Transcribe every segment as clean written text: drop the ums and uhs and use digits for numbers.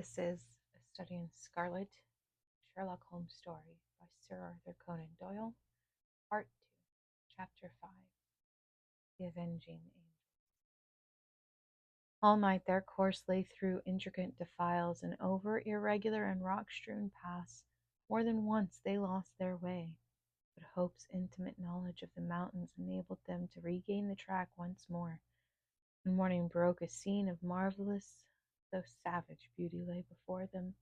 This is a study in Scarlet, Sherlock Holmes story by Sir Arthur Conan Doyle, Part 2, Chapter 5, The Avenging Angel. All night their course lay through intricate defiles and over irregular and rock-strewn paths. More than once they lost their way, but Hope's intimate knowledge of the mountains enabled them to regain the track once more. When morning broke, a scene of marvelous, though savage beauty lay before them.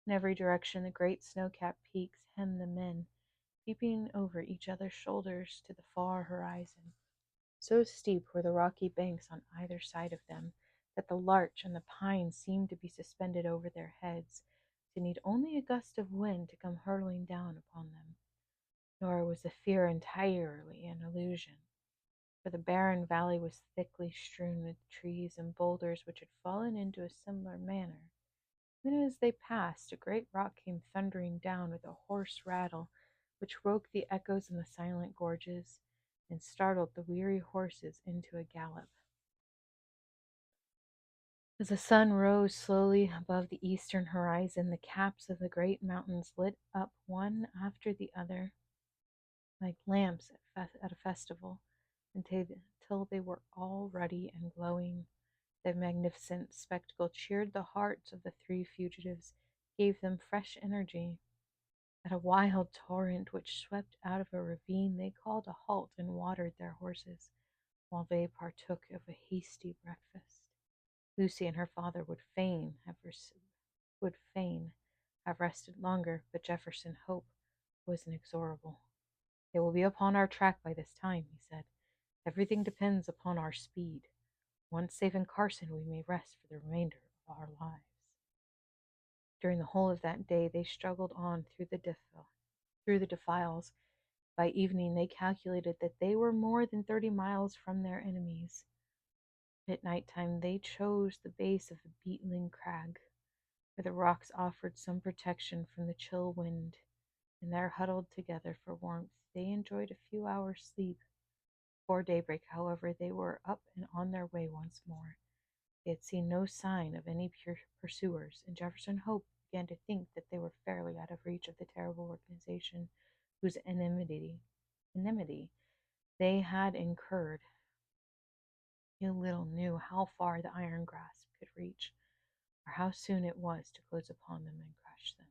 In every direction the great snow-capped peaks hemmed them in, peeping over each other's shoulders to the far horizon. So steep were the rocky banks on either side of them that the larch and the pine seemed to be suspended over their heads, to need only a gust of wind to come hurtling down upon them. Nor was the fear entirely an illusion, for the barren valley was thickly strewn with trees and boulders which had fallen into a similar manner. Even as they passed, a great rock came thundering down with a hoarse rattle, which woke the echoes in the silent gorges, and startled the weary horses into a gallop. As the sun rose slowly above the eastern horizon, the caps of the great mountains lit up one after the other, like lamps at a festival, until they were all ruddy and glowing. The magnificent spectacle cheered the hearts of the three fugitives, gave them fresh energy. At a wild torrent which swept out of a ravine, they called a halt and watered their horses, while they partook of a hasty breakfast. Lucy and her father would fain have rested longer, but Jefferson Hope was inexorable. "They will be upon our track by this time," he said. "Everything depends upon our speed. Once safe in Carson, we may rest for the remainder of our lives." During the whole of that day they struggled on through the defiles. By evening they calculated that they were more than 30 miles from their enemies. At night time they chose the base of the beetling crag, where the rocks offered some protection from the chill wind, and there huddled together for warmth. They enjoyed a few hours' sleep. Before daybreak, however, they were up and on their way once more. They had seen no sign of any pursuers, and Jefferson Hope began to think that they were fairly out of reach of the terrible organization whose enmity they had incurred. He little knew how far the iron grasp could reach, or how soon it was to close upon them and crush them.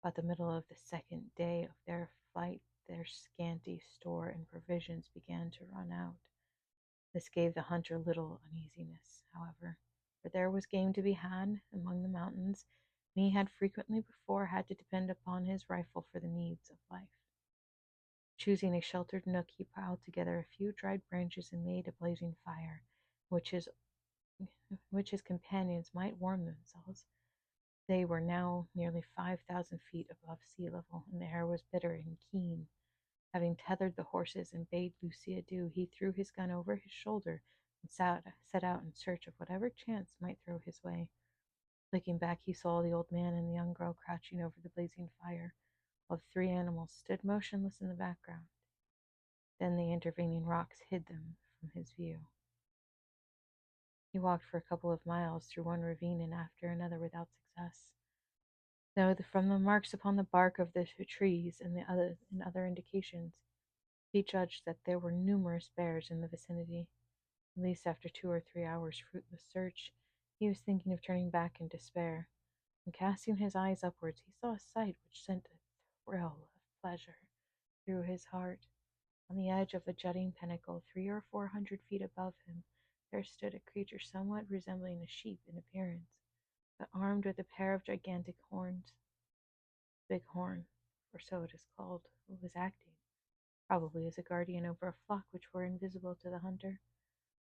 About the middle of the second day of their flight, their scanty store and provisions began to run out. This gave the hunter little uneasiness, however, for there was game to be had among the mountains, and he had frequently before had to depend upon his rifle for the needs of life. Choosing a sheltered nook, he piled together a few dried branches and made a blazing fire, which his companions might warm themselves. They were now nearly 5,000 feet above sea level, and the air was bitter and keen. Having tethered the horses and bade Lucy adieu, he threw his gun over his shoulder and set out in search of whatever chance might throw his way. Looking back, he saw the old man and the young girl crouching over the blazing fire, while the three animals stood motionless in the background. Then the intervening rocks hid them from his view. He walked for a couple of miles through one ravine and after another without success, though from the marks upon the bark of the trees and other indications, he judged that there were numerous bears in the vicinity. At least after 2 or 3 hours' fruitless search, he was thinking of turning back in despair, and casting his eyes upwards, he saw a sight which sent a thrill of pleasure through his heart. On the edge of a jutting pinnacle, 300 or 400 feet above him, there stood a creature somewhat resembling a sheep in appearance, but armed with a pair of gigantic horns. The big horn, for so it is called, was acting, probably as a guardian over a flock which were invisible to the hunter.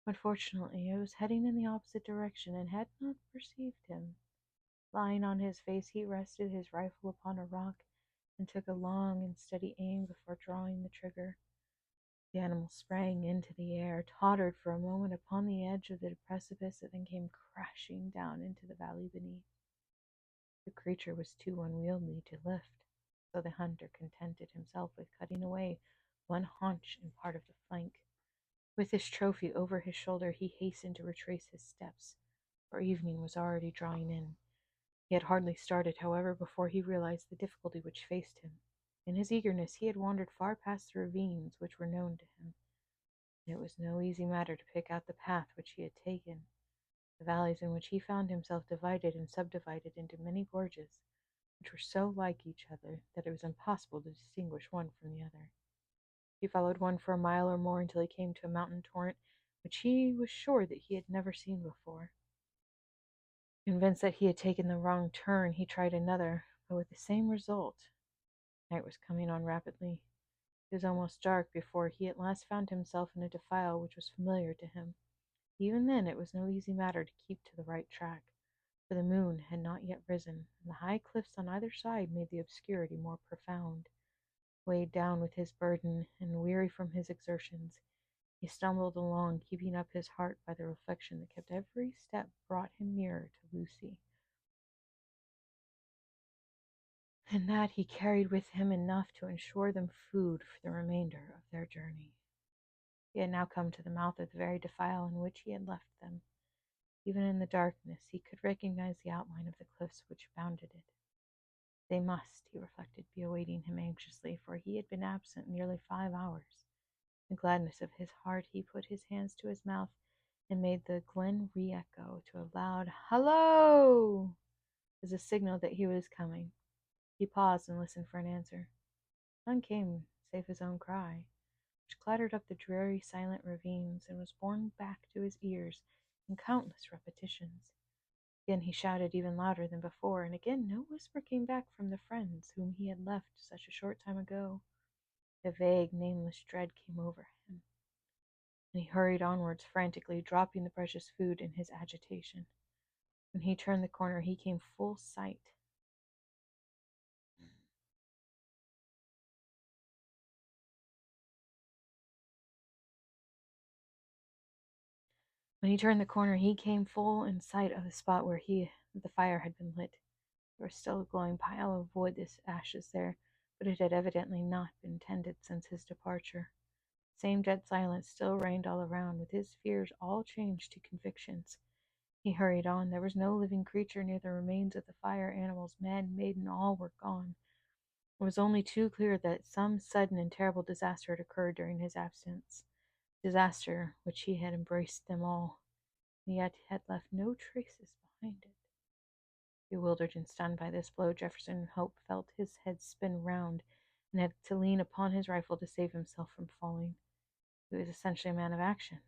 Unfortunately, it was heading in the opposite direction and had not perceived him. Lying on his face, he rested his rifle upon a rock and took a long and steady aim before drawing the trigger. The animal sprang into the air, tottered for a moment upon the edge of the precipice, and then came crashing down into the valley beneath. The creature was too unwieldy to lift, so the hunter contented himself with cutting away one haunch and part of the flank. With this trophy over his shoulder, he hastened to retrace his steps. for evening was already drawing in. He had hardly started, however, before he realized the difficulty which faced him. In his eagerness, he had wandered far past the ravines which were known to him. It was no easy matter to pick out the path which he had taken. The valleys in which he found himself divided and subdivided into many gorges, which were so like each other that it was impossible to distinguish one from the other. He followed one for a mile or more until he came to a mountain torrent which he was sure that he had never seen before. Convinced that he had taken the wrong turn, he tried another, but with the same result. Night was coming on rapidly. It was almost dark before he at last found himself in a defile which was familiar to him. Even then it was no easy matter to keep to the right track, for the moon had not yet risen, and the high cliffs on either side made the obscurity more profound. Weighed down with his burden, and weary from his exertions, he stumbled along, keeping up his heart by the reflection that kept every step brought him nearer to Lucy, and that he carried with him enough to ensure them food for the remainder of their journey. He had now come to the mouth of the very defile in which he had left them. Even in the darkness he could recognize the outline of the cliffs which bounded it. They must, he reflected, be awaiting him anxiously, for he had been absent nearly 5 hours. In the gladness of his heart he put his hands to his mouth and made the glen re-echo to a loud "Hello!" as a signal that he was coming. He paused and listened for an answer. None came save his own cry, which clattered up the dreary, silent ravines and was borne back to his ears in countless repetitions. Again he shouted even louder than before, and again no whisper came back from the friends whom he had left such a short time ago. A vague, nameless dread came over him, and he hurried onwards frantically, dropping the precious food in his agitation. When he turned the corner, he came full sight. When he turned the corner, he came full in sight of the spot where the fire had been lit. There was still a glowing pile of wood, this ashes there, but it had evidently not been tended since his departure. The same dead silence still reigned all around, with his fears all changed to convictions. He hurried on. There was no living creature near the remains of the fire. Animals, men, maiden, all were gone. It was only too clear that some sudden and terrible disaster had occurred during his absence, disaster which he had embraced them all, and yet had left no traces behind it. Bewildered and stunned by this blow, Jefferson Hope felt his head spin round, and had to lean upon his rifle to save himself from falling. He was essentially a man of action,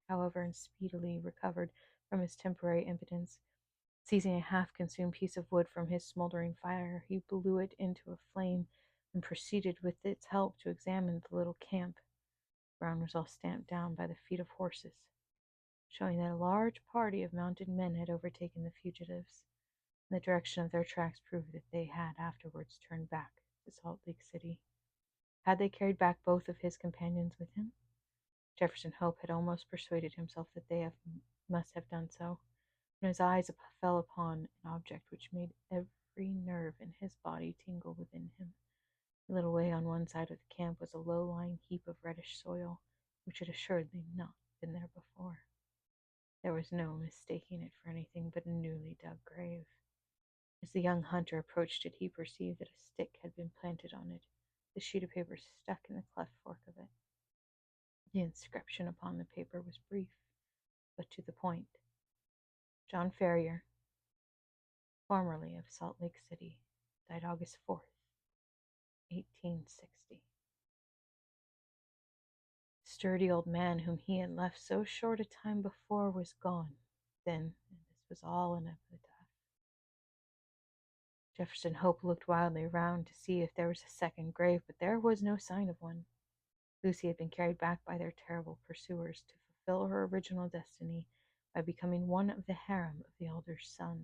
however, and speedily recovered from his temporary impotence. Seizing a half-consumed piece of wood from his smoldering fire, he blew it into a flame and proceeded with its help to examine the little camp. The ground was all stamped down by the feet of horses, showing that a large party of mounted men had overtaken the fugitives. The direction of their tracks proved that they had afterwards turned back to Salt Lake City. Had they carried back both of his companions with him? Jefferson Hope had almost persuaded himself that must have done so, when his eyes fell upon an object which made every nerve in his body tingle within him. A little way on one side of the camp was a low-lying heap of reddish soil, which had assuredly not been there before. There was no mistaking it for anything but a newly dug grave. As the young hunter approached it, he perceived that a stick had been planted on it, the sheet of paper stuck in the cleft fork of it. The inscription upon the paper was brief, but to the point. John Ferrier, formerly of Salt Lake City, died August 4th, 1860. The sturdy old man whom he had left so short a time before was gone, then, and this was all an epitaph. Jefferson Hope looked wildly round to see if there was a second grave, but there was no sign of one. Lucy had been carried back by their terrible pursuers to fulfill her original destiny by becoming one of the harem of the elder's son.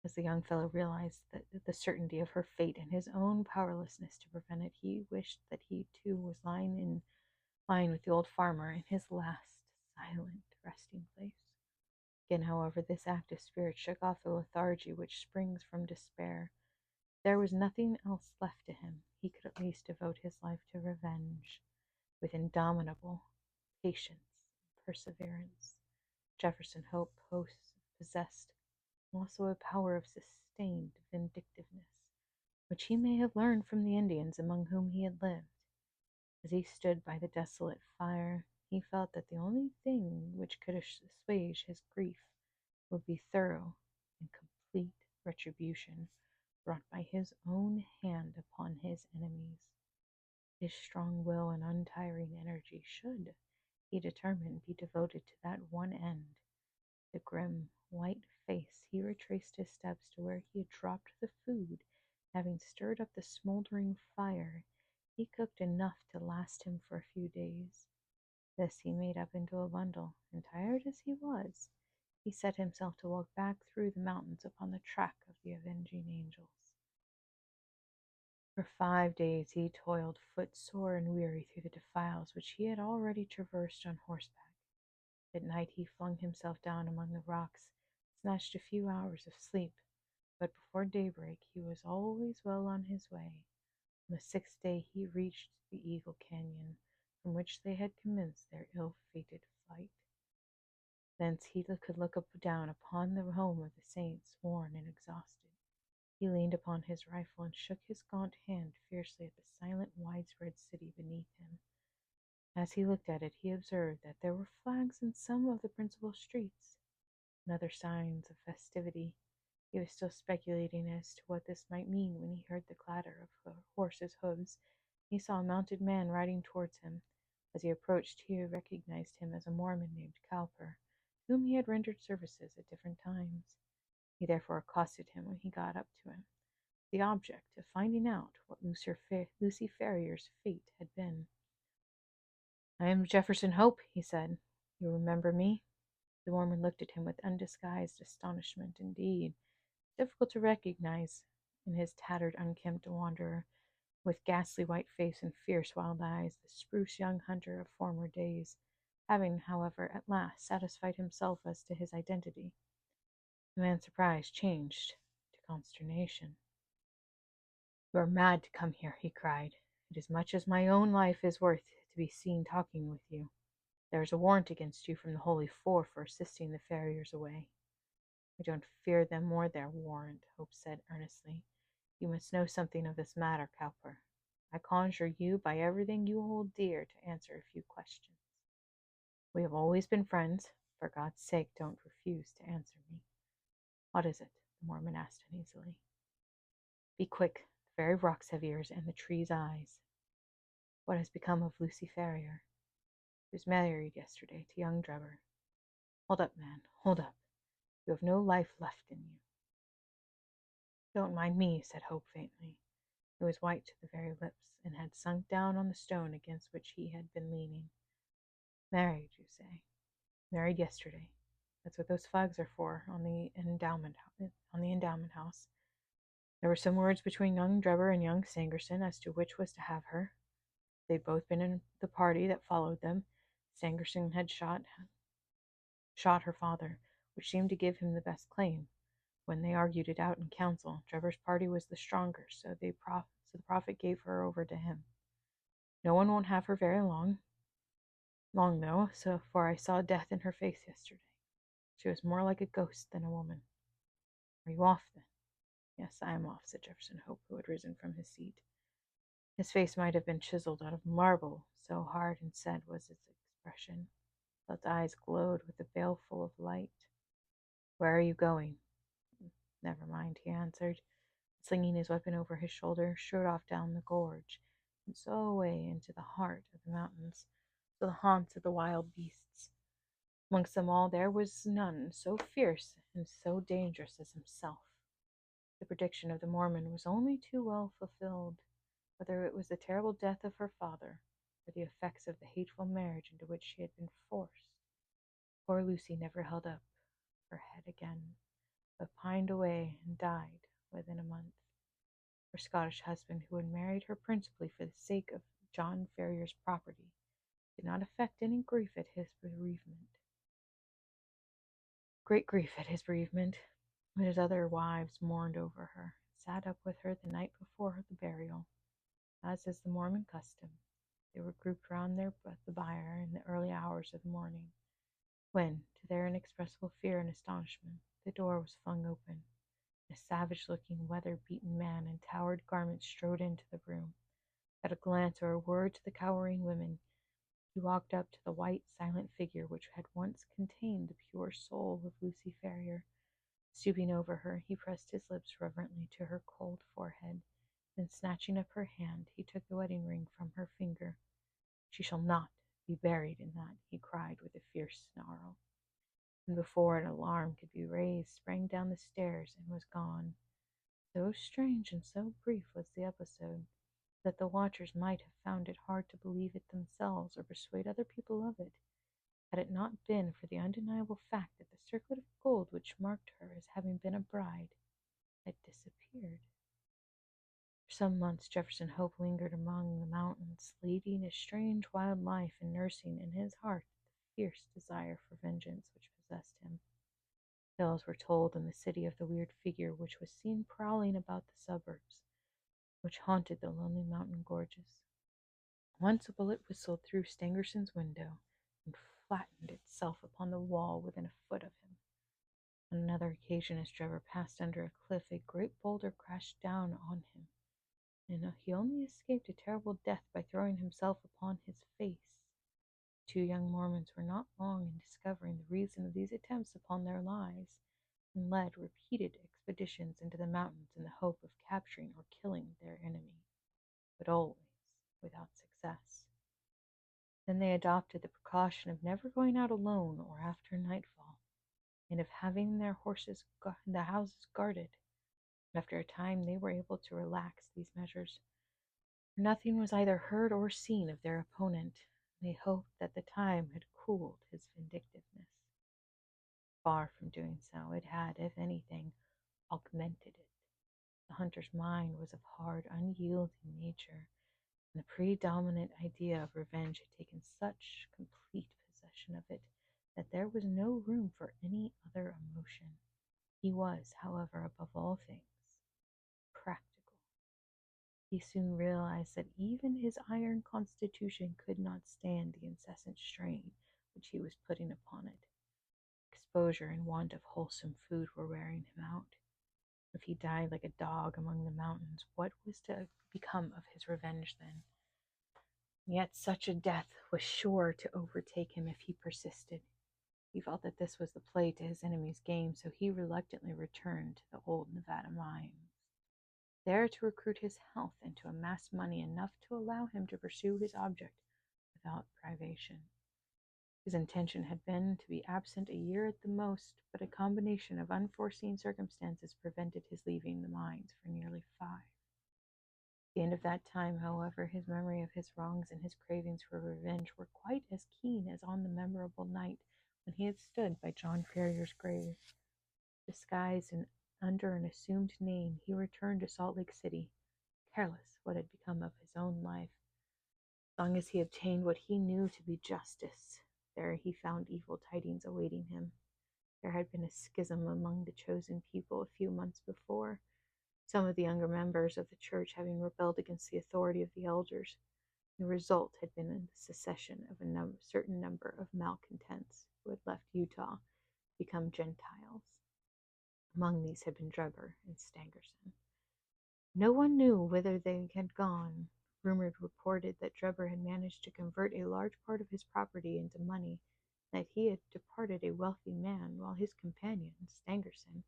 As the young fellow realized the certainty of her fate and his own powerlessness to prevent it, he wished that he too was lying with the old farmer in his last silent resting place. Again, however, this active spirit shook off the lethargy which springs from despair. There was nothing else left to him. He could at least devote his life to revenge, with indomitable patience and perseverance. Jefferson Hope possessed also a power of sustained vindictiveness, which he may have learned from the Indians among whom he had lived. As he stood by the desolate fire, he felt that the only thing which could assuage his grief would be thorough and complete retribution brought by his own hand upon his enemies. His strong will and untiring energy should, he determined, be devoted to that one end. The grim, white face, he retraced his steps to where he had dropped the food. Having stirred up the smoldering fire, he cooked enough to last him for a few days. This he made up into a bundle, and tired as he was, he set himself to walk back through the mountains upon the track of the avenging angels. For 5 days he toiled footsore and weary through the defiles which he had already traversed on horseback. At night he flung himself down among the rocks, snatched a few hours of sleep, but before daybreak he was always well on his way. On the 6th day he reached the Eagle Canyon, from which they had commenced their ill-fated flight. Thence he could look down upon the home of the saints, worn and exhausted. He leaned upon his rifle and shook his gaunt hand fiercely at the silent, widespread city beneath him. As he looked at it, he observed that there were flags in some of the principal streets, and other signs of festivity. He was still speculating as to what this might mean when he heard the clatter of a horse's hoofs. He saw a mounted man riding towards him. As he approached, he recognized him as a Mormon named Cowper, to whom he had rendered services at different times. He therefore accosted him when he got up to him, the object of finding out what Lucy Ferrier's fate had been. "I am Jefferson Hope," he said. "You remember me?" The Mormon looked at him with undisguised astonishment. Indeed, difficult to recognize in his tattered, unkempt wanderer, with ghastly white face and fierce wild eyes, the spruce young hunter of former days. Having, however, at last satisfied himself as to his identity, the man's surprise changed to consternation. "You are mad to come here," he cried. "It is much as my own life is worth to be seen talking with you. There is a warrant against you from the Holy Four for assisting the Ferriers away." "I don't fear them or their warrant," Hope said earnestly. "You must know something of this matter, Cowper. I conjure you by everything you hold dear to answer a few questions." "We have always been friends. For God's sake, don't refuse to answer me." "What is it?" the Mormon asked uneasily. "Be quick. The very rocks have ears, and the trees eyes." "What has become of Lucy Ferrier?" "She was married yesterday to young Drebber." "Hold up, man, hold up. You have no life left in you." "Don't mind me," said Hope faintly. He was white to the very lips, and had sunk down on the stone against which he had been leaning. "Married, you say?" "Married yesterday. That's what those flags are for on the endowment house. There were some words between young Drebber and young Stangerson as to which was to have her. They'd both been in the party that followed them. Stangerson had shot her father, which seemed to give him the best claim. When they argued it out in council, Drebber's party was the stronger, so the prophet gave her over to him. No one won't have her very long though, for I saw death in her face yesterday. She was more like a ghost than a woman." "Are you off, then?" "Yes, I am off," said Jefferson Hope, who had risen from his seat. His face might have been chiseled out of marble, so hard and set was its expression. Its eyes glowed with a baleful of light. "Where are you going?" "Never mind," he answered, slinging his weapon over his shoulder, strode off down the gorge, and so away into the heart of the mountains, to the haunts of the wild beasts. Amongst them all there was none so fierce and so dangerous as himself. The prediction of the Mormon was only too well fulfilled, whether it was the terrible death of her father, or the effects of the hateful marriage into which she had been forced. Poor Lucy never held up her head again, but pined away and died within a month. Her Scottish husband, who had married her principally for the sake of John Ferrier's property, did not affect any grief at his bereavement. Great grief at his bereavement, but his other wives mourned over her, and sat up with her the night before the burial. As is the Mormon custom, they were grouped round the bier in the early hours of the morning, when, to their inexpressible fear and astonishment, the door was flung open. A savage-looking, weather-beaten man in toured garments strode into the room. At a glance or a word to the cowering women, he walked up to the white, silent figure which had once contained the pure soul of Lucy Ferrier. Stooping over her, he pressed his lips reverently to her cold forehead. Then, snatching up her hand, he took the wedding ring from her finger. "She shall not be buried in that," he cried with a fierce snarl, and before an alarm could be raised, sprang down the stairs and was gone. So strange and so brief was the episode that the watchers might have found it hard to believe it themselves or persuade other people of it, had it not been for the undeniable fact that the circlet of gold which marked her as having been a bride had disappeared. For some months Jefferson Hope lingered among the mountains, leading a strange wild life and nursing in his heart the fierce desire for vengeance which possessed him. Tales were told in the city of the weird figure which was seen prowling about the suburbs, which haunted the lonely mountain gorges. Once a bullet whistled through Stangerson's window and flattened itself upon the wall within a foot of him. On another occasion, as Trevor passed under a cliff, a great boulder crashed down on him, and he only escaped a terrible death by throwing himself upon his face. The two young Mormons were not long in discovering the reason of these attempts upon their lives, and led repeated expeditions into the mountains in the hope of capturing or killing their enemy, but always without success. Then they adopted the precaution of never going out alone or after nightfall, and of having the houses guarded. After a time they were able to relax these measures, for nothing was either heard or seen of their opponent. They hoped that the time had cooled his vindictiveness. Far from doing so, it had, if anything, augmented it. The hunter's mind was of hard, unyielding nature, and the predominant idea of revenge had taken such complete possession of it that there was no room for any other emotion. He was, however, above all things, practical. He soon realized that even his iron constitution could not stand the incessant strain which he was putting upon it. Exposure and want of wholesome food were wearing him out. If he died like a dog among the mountains, what was to become of his revenge then? Yet such a death was sure to overtake him if he persisted. He felt that this was the play to his enemy's game, so he reluctantly returned to the old Nevada mines, there to recruit his health and to amass money enough to allow him to pursue his object without privation. His intention had been to be absent a year at the most, but a combination of unforeseen circumstances prevented his leaving the mines for nearly 5. At the end of that time, however, his memory of his wrongs and his cravings for revenge were quite as keen as on the memorable night when he had stood by John Ferrier's grave. Disguised under an assumed name, he returned to Salt Lake City, careless what had become of his own life. As long as he obtained what he knew to be justice, there he found evil tidings awaiting him. There had been a schism among the chosen people a few months before, some of the younger members of the church having rebelled against the authority of the elders. The result had been the secession of a certain number of malcontents who had left Utah to become Gentiles. Among these had been Drebber and Stangerson. No one knew whither they had gone. Rumor reported that Drebber had managed to convert a large part of his property into money, that he had departed a wealthy man, while his companion, Stangerson,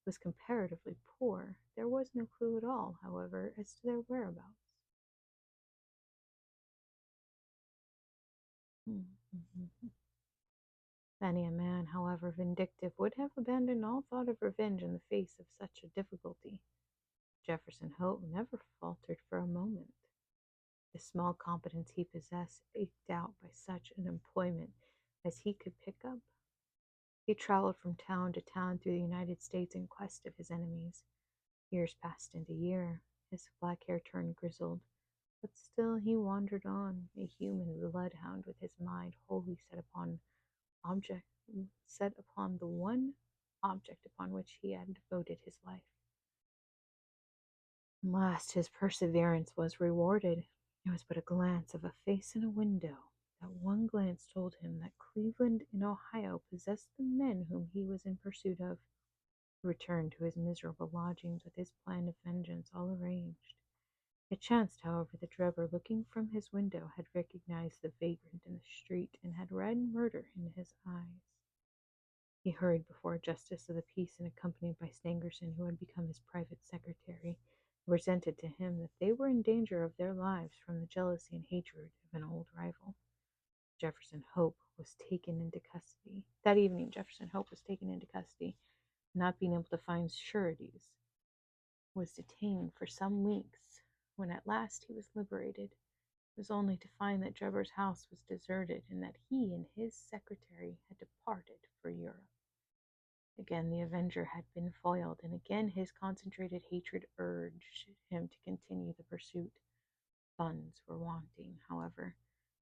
was comparatively poor. There was no clue at all, however, as to their whereabouts. Many a man, however vindictive, would have abandoned all thought of revenge in the face of such a difficulty. Jefferson Hope never faltered for a moment. The small competence he possessed, eked out by such an employment as he could pick up. He traveled from town to town through the United States in quest of his enemies. Years passed into years. His black hair turned grizzled, but still he wandered on, a human bloodhound with his mind wholly set upon the one object upon which he had devoted his life. At last his perseverance was rewarded. It was but a glance of a face in a window, That one glance told him that Cleveland in Ohio possessed the men whom he was in pursuit of. He returned to his miserable lodgings with his plan of vengeance all arranged. It chanced, however, that Trevor, looking from his window, had recognized the vagrant in the street and had read murder in his eyes. He hurried before a justice of the peace and accompanied by Stangerson, who had become his private secretary, and presented to him that they were in danger of their lives from the jealousy and hatred of an old rival. Jefferson Hope was taken into custody. That evening, Jefferson Hope was taken into custody, not being able to find sureties, was detained for some weeks. When at last he was liberated, it was only to find that Trevor's house was deserted and that he and his secretary had departed for Europe. Again the avenger had been foiled, and again his concentrated hatred urged him to continue the pursuit. Funds were wanting, however.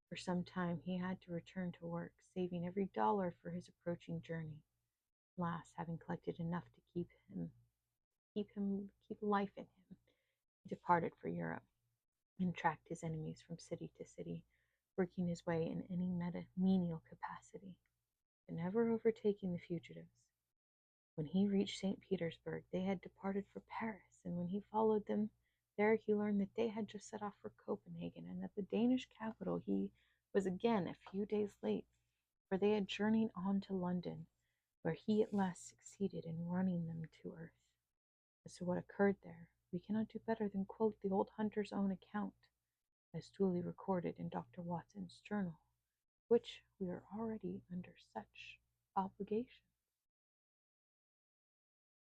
For some time he had to return to work, saving every dollar for his approaching journey. Last, having collected enough to keep life in him, he departed for Europe and tracked his enemies from city to city, working his way in any menial capacity, but never overtaking the fugitives. When he reached St. Petersburg, they had departed for Paris, and when he followed them there, he learned that they had just set off for Copenhagen, and that the Danish capital he was again a few days late, for they had journeyed on to London, where he at last succeeded in running them to earth. As to what occurred there, we cannot do better than quote the old hunter's own account, as duly recorded in Dr. Watson's journal, which we are already under such obligation.